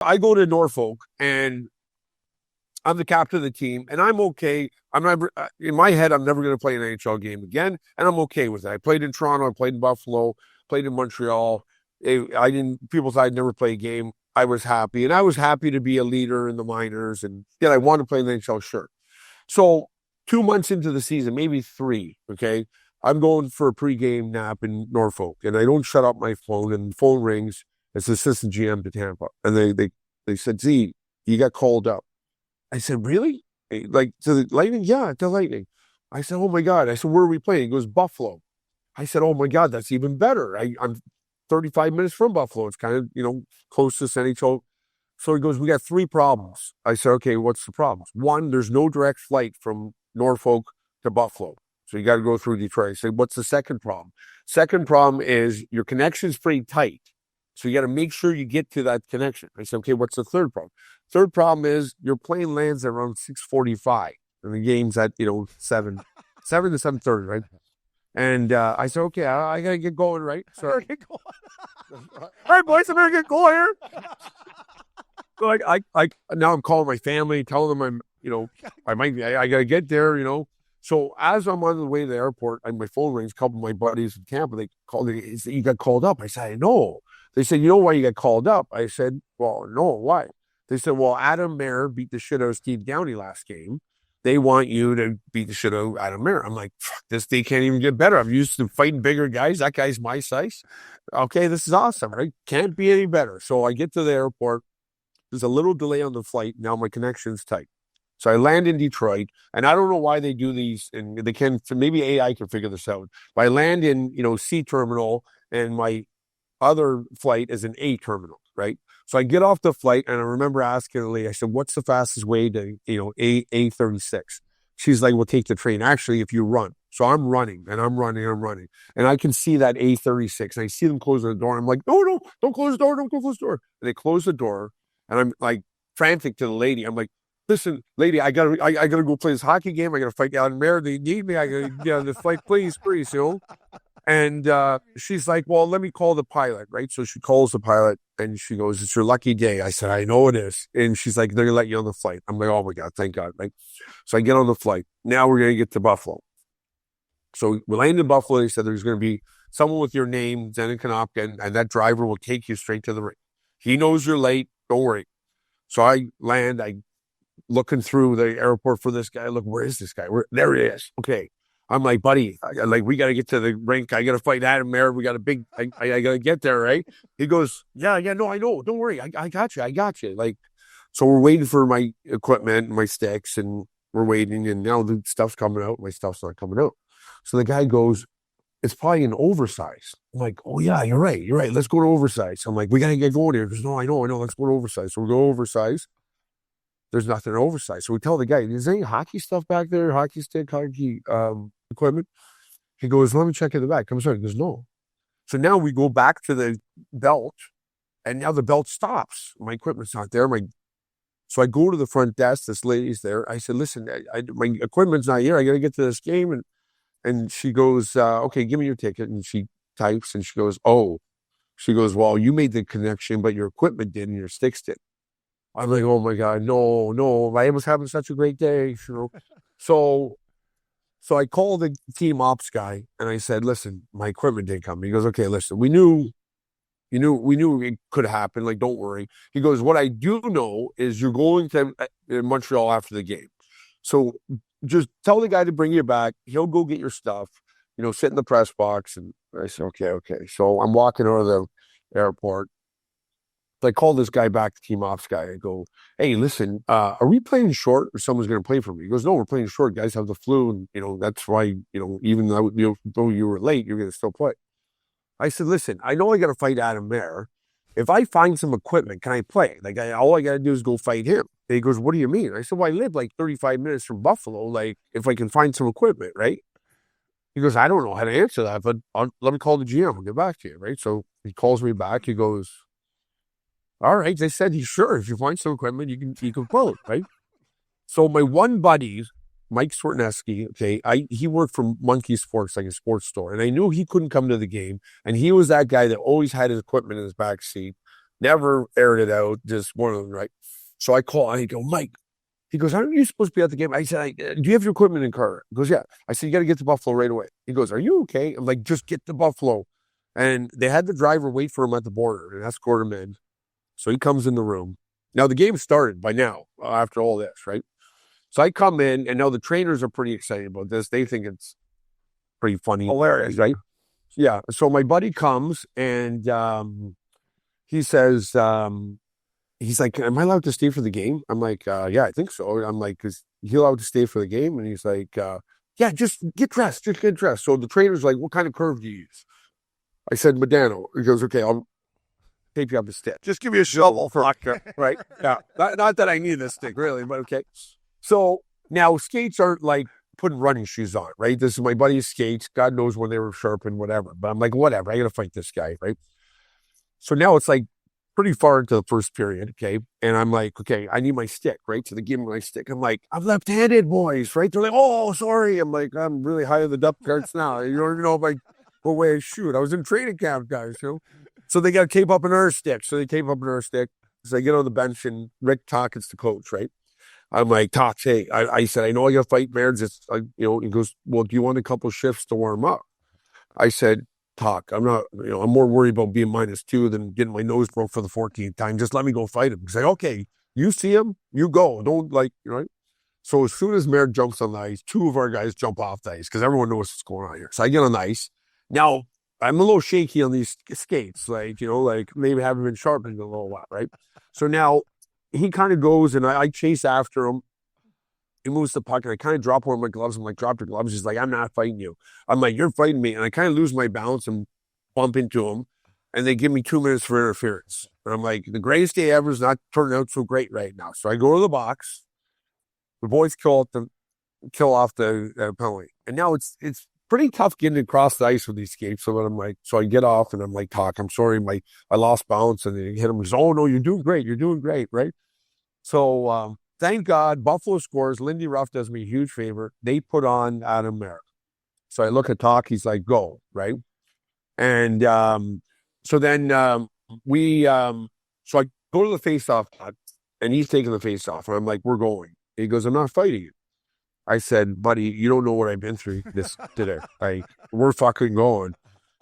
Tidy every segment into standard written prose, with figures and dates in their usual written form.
I go to Norfolk and I'm the captain of the team, and I'm okay. I'm never in my head. I'm never going to play an NHL game again, and I'm okay with it. I played in Toronto, I played in Buffalo, played in Montreal. I didn't. People thought I'd never play a game. I was happy, and I was happy to be a leader in the minors, and I wanted to play in the NHL. Sure. So 2 months into the season, maybe three. Okay, I'm going for a pregame nap in Norfolk, and I don't shut up my phone, and the phone rings. It's the assistant GM to Tampa, and they said, "Z, you got called up." I said, really? Like to the Lightning? Yeah, to Lightning. I said, oh my God. I said, where are we playing? He goes, Buffalo. I said, oh my God, that's even better. I'm 35 minutes from Buffalo. It's kind of, close to NHL. So he goes, we got three problems. I said, okay, what's the problems? One, there's no direct flight from Norfolk to Buffalo. So you got to go through Detroit. I said, what's the second problem? Second problem is your connection's pretty tight. So you got to make sure you get to that connection. I said, okay, what's the third problem? Third problem is your plane lands at around 6:45, and the game's at 7 to 7:30, right? And I said, okay, I gotta get going, right? So, I gotta get going. All right, boys, I better get going here. So I now I'm calling my family, telling them I gotta get there, So as I'm on the way to the airport, and my phone rings, a couple of my buddies in Tampa, they called me, you got called up. I said, I know. They said, you know why you got called up? I said, well, no, why? They said, well, Adam Mayer beat the shit out of Steve Downey last game. They want you to beat the shit out of Adam Mayer. I'm like, fuck, this day can't even get better. I'm used to fighting bigger guys. That guy's my size. Okay, this is awesome, right? Can't be any better. So I get to the airport. There's a little delay on the flight. Now my connection's tight. So I land in Detroit, and I don't know why they do these, and they can, maybe AI can figure this out. But I land in, C terminal, and my other flight is an A terminal, right? So I get off the flight, and I remember asking Lee, I said, what's the fastest way to, A36? She's like, well, take the train. Actually, if you run. So I'm running, and I'm running. And I can see that A36, and I see them closing the door. I'm like, no, don't close the door, don't close the door. And they close the door, and I'm like frantic to the lady. I'm like, listen, lady, I gotta go play this hockey game. I gotta fight Alan Mayer. They need me. I gotta get on this flight, please. And she's like, well, let me call the pilot, right? So she calls the pilot, and she goes, it's your lucky day. I said, I know it is. And she's like, they're gonna let you on the flight. I'm like, oh my God, thank God, right? So I get on the flight. Now we're gonna get to Buffalo. So we land in Buffalo. They said there's gonna be someone with your name, Zenon Konopka, and that driver will take you straight to the ring. He knows you're late. Don't worry. So I land. I looking through the airport for this guy. Look, where is this guy? There he is. Okay. I'm like, buddy, we got to get to the rink. I got to fight Adam Mayer. We got a big, I got to get there, right? He goes, yeah, no, I know. Don't worry. I got you. Like, so we're waiting for my equipment, my sticks, and we're waiting. And now the stuff's coming out. My stuff's not coming out. So the guy goes, it's probably an oversize. I'm like, oh yeah, you're right. Let's go to oversize. I'm like, we got to get going here. He goes, no, I know. Let's go to oversize. So we go oversize. There's nothing oversized. So we tell the guy, is there any hockey stuff back there? Hockey stick, hockey equipment? He goes, let me check in the back. Comes out. He goes, no. So now we go back to the belt, and now the belt stops. My equipment's not there. So I go to the front desk. This lady's there. I said, listen, my equipment's not here. I got to get to this game. And she goes, okay, give me your ticket. And she types, and she goes, oh. She goes, well, you made the connection, but your equipment didn't, your sticks didn't. I'm like, oh my God, no. I was having such a great day, So I called the team ops guy, and I said, listen, my equipment didn't come. He goes, okay, listen, we knew it could happen. Like, don't worry. He goes, what I do know is you're going to Montreal after the game. So just tell the guy to bring you back. He'll go get your stuff, sit in the press box. And I said, okay. So I'm walking out of the airport. So I call this guy back, the team ops guy. I go, hey, listen, are we playing short, or someone's going to play for me? He goes, no, we're playing short. Guys have the flu, and that's why, even though you were late, you're going to still play. I said, listen, I know I got to fight Adam Mayer. If I find some equipment, can I play? Like, all I got to do is go fight him. And he goes, what do you mean? I said, well, I live like 35 minutes from Buffalo. Like, if I can find some equipment, right? He goes, I don't know how to answer that, but let me call the GM. I'll get back to you, right? So he calls me back. He goes, all right. They said, sure, if you find some equipment, you can quote, right? So my one buddy, Mike Swartneski, okay, he worked for Monkey Sports, like a sports store, and I knew he couldn't come to the game, and he was that guy that always had his equipment in his back seat. Never aired it out. Just one of them, right? So I call. I go, Mike. He goes, aren't you supposed to be at the game? I said, do you have your equipment in car? He goes, yeah. I said, you got to get to Buffalo right away. He goes, are you okay? I'm like, just get to Buffalo. And they had the driver wait for him at the border and escort him in. So he comes in the room. Now the game started by now, after all this, right? So I come in, and now the trainers are pretty excited about this. They think it's pretty funny. Hilarious, right? Yeah. So my buddy comes, and he says, he's like, am I allowed to stay for the game? I'm like, yeah, I think so. I'm like, is he allowed to stay for the game? And he's like, yeah, just get dressed. Just get dressed. So the trainer's like, what kind of curve do you use? I said, Medano. He goes, okay, I'll tape you up the stick. Just give me a shovel for right. Yeah. Not that I need this stick, really, but okay. So now skates aren't like putting running shoes on, right? This is my buddy's skates. God knows when they were sharpened, whatever. But I'm like, whatever. I got to fight this guy, right? So now it's like pretty far into the first period, okay? And I'm like, okay, I need my stick, right? So they give me my stick. I'm like, I'm left-handed, boys, right? They're like, oh, sorry. I'm like, I'm really high in the depth charts now. You don't even know if I go away and shoot. I was in training camp, guys, you know? So they got to tape up another stick. So they tape up another stick. So I get on the bench, and Rick Tocket's the coach, right? I'm like, Tock, hey, I said, I know I got to fight Mairds. It's like, you know, he goes, well, do you want a couple shifts to warm up? I said, Talk. I'm not, you know, I'm more worried about being -2 than getting my nose broke for the 14th time. Just let me go fight him. He's like, okay, you see him, you go. Don't like, you know. So as soon as Maird jumps on the ice, two of our guys jump off the ice because everyone knows what's going on here. So I get on the ice. Now, I'm a little shaky on these skates, like, you know, like maybe haven't been sharpened in a little while, right? So now he kind of goes, and I chase after him. He moves the puck, and I kind of drop one of my gloves. I'm like, drop your gloves. He's like, I'm not fighting you. I'm like, you're fighting me. And I kind of lose my balance and bump into him. And they give me 2 minutes for interference. And I'm like, the greatest day ever is not turning out so great right now. So I go to the box. The boys kill off the penalty. And now it's pretty tough getting across the ice with these skates. So I'm like, so I get off, and I'm like, Talk, I'm sorry, I lost balance. And they hit him. He's, oh no, you're doing great. You're doing great, right? So thank God, Buffalo scores. Lindy Ruff does me a huge favor. They put on Adam Merrick. So I look at Talk. He's like, go, right? And so then so I go to the face-off, and he's taking the face-off. And I'm like, we're going. He goes, I'm not fighting you. I said, buddy, you don't know what I've been through today. Like, we're fucking going.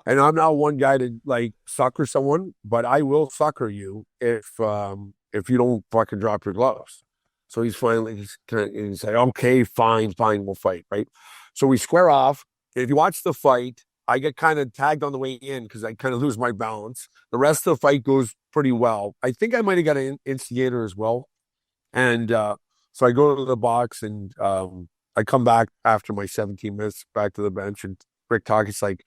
And I'm not one guy to like sucker someone, but I will sucker you if you don't fucking drop your gloves. So he's like, okay, fine, we'll fight, right? So we square off. If you watch the fight, I get kind of tagged on the way in because I kind of lose my balance. The rest of the fight goes pretty well. I think I might have got an instigator as well. And so I go to the box, and I come back after my 17 minutes back to the bench, and Rick Tocket's like,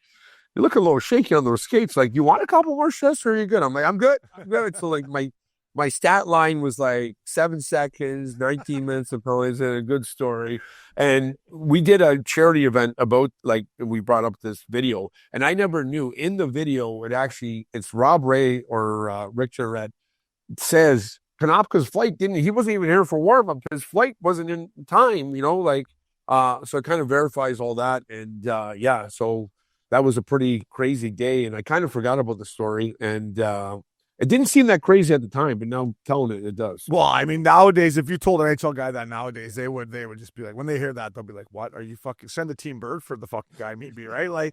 you look a little shaky on those skates. Like, you want a couple more shifts, or are you good? I'm like, I'm good. So like my stat line was like 7 seconds, 19 minutes of penalties, and a good story. And we did a charity event about, like, we brought up this video, and I never knew in the video, it's Rob Ray or Rick Jarrett says Konopka's flight he wasn't even here for warm up. His flight wasn't in time, you know, like, so it kind of verifies all that. And yeah, so that was a pretty crazy day, and I kind of forgot about the story, and it didn't seem that crazy at the time, but now I'm telling it does. Well, I mean, nowadays, if you told an NHL guy that nowadays, they would just be like, when they hear that, they'll be like, what? Are you fucking, send the team bird for the fucking guy, maybe, right? Like,